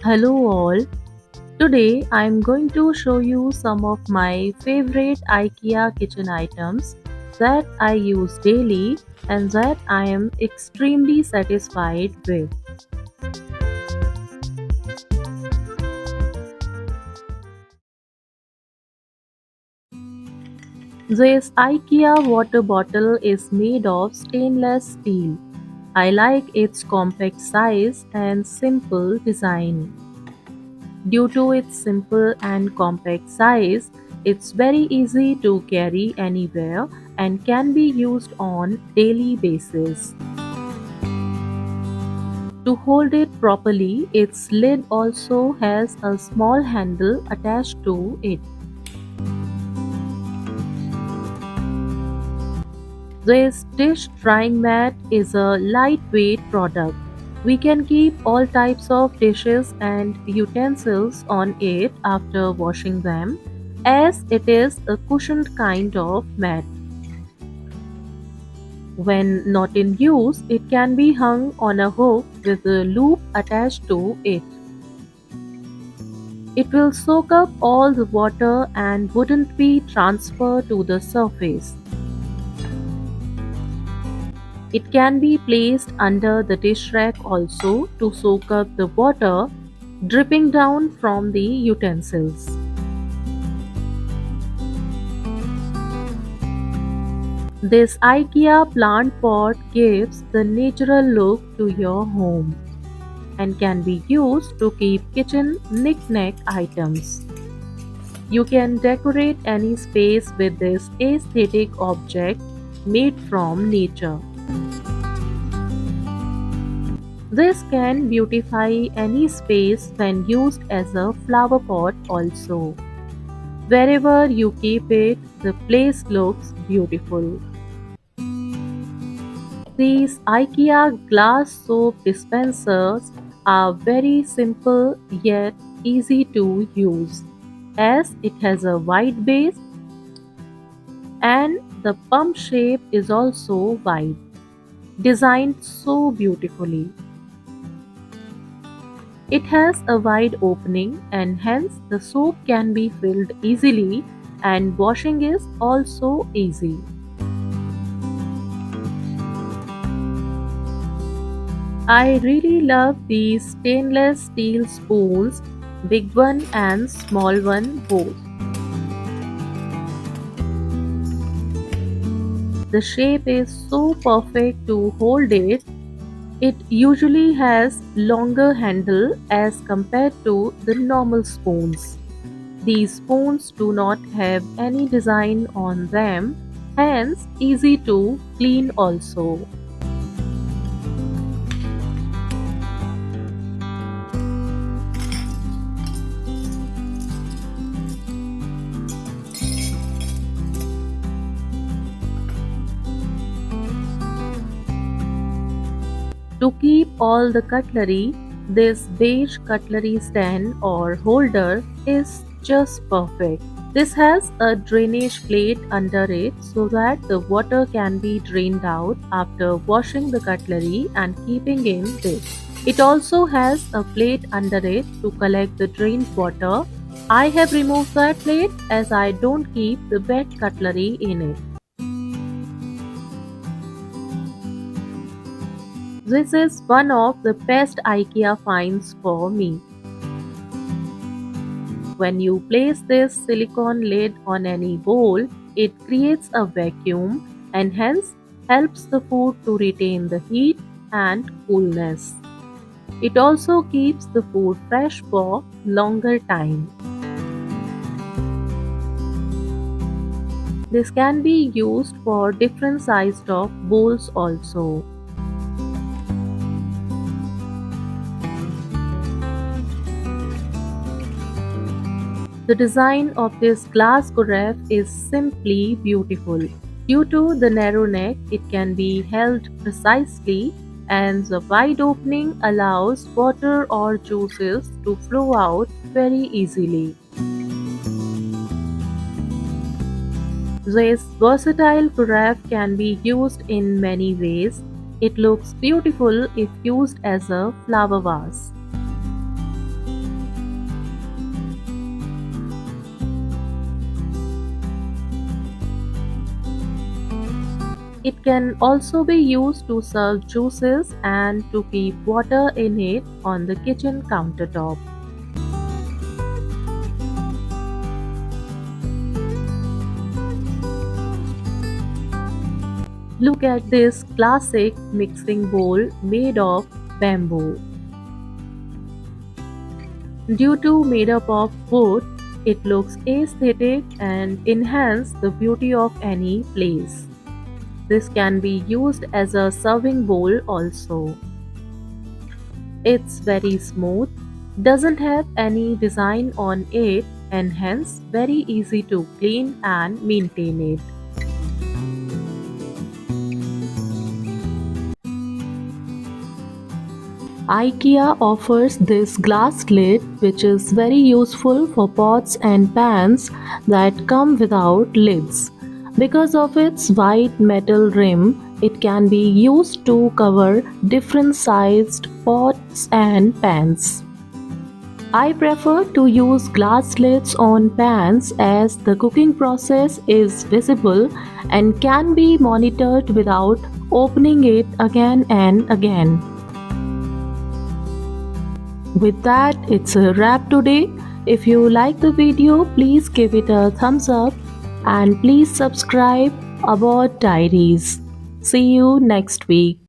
Hello all. Today I'm going to show you some of my favorite IKEA kitchen items that I use daily and that I am extremely satisfied with. This IKEA water bottle is made of stainless steel. I like its compact size and simple design. Due to its simple and compact size, it's very easy to carry anywhere and can be used on daily basis. To hold it properly, its lid also has a small handle attached to it. This dish drying mat is a lightweight product. We can keep all types of dishes and utensils on it after washing them, as it is a cushioned kind of mat. When not in use, it can be hung on a hook with a loop attached to it. It will soak up all the water and wouldn't be transferred to the surface. It can be placed under the dish rack also to soak up the water dripping down from the utensils. This IKEA plant pot gives the natural look to your home and can be used to keep kitchen knick-knack items. You can decorate any space with this aesthetic object made from nature. This can beautify any space when used as a flower pot also. Wherever you keep it, the place looks beautiful. These IKEA glass soap dispensers are very simple yet easy to use, as it has a wide base and the pump shape is also wide, designed so beautifully. It has a wide opening and hence the soap can be filled easily and washing is also easy. I really love these stainless steel spoons, big one and small one both. The shape is so perfect to hold it. It usually has longer handle as compared to the normal spoons. These spoons do not have any design on them, hence easy to clean also. To keep all the cutlery, this beige cutlery stand or holder is just perfect. This has a drainage plate under it so that the water can be drained out after washing the cutlery and keeping in this. It also has a plate under it to collect the drained water. I have removed that plate as I don't keep the wet cutlery in it. This is one of the best IKEA finds for me. When you place this silicone lid on any bowl, it creates a vacuum and hence helps the food to retain the heat and coolness. It also keeps the food fresh for longer time. This can be used for different sized of bowls also. The design of this glass carafe is simply beautiful. Due to the narrow neck, it can be held precisely and the wide opening allows water or juices to flow out very easily. This versatile carafe can be used in many ways. It looks beautiful if used as a flower vase. It can also be used to serve juices and to keep water in it on the kitchen countertop. Look at this classic mixing bowl made of bamboo. Due to made up of wood, it looks aesthetic and enhance the beauty of any place. This can be used as a serving bowl also. It's very smooth, doesn't have any design on it and hence very easy to clean and maintain it. IKEA offers this glass lid which is very useful for pots and pans that come without lids. Because of its white metal rim, it can be used to cover different sized pots and pans. I prefer to use glass lids on pans as the cooking process is visible and can be monitored without opening it again and again. With that, it's a wrap today. If you like the video, please give it a thumbs up and please subscribe ABODE Diaries. See you next week.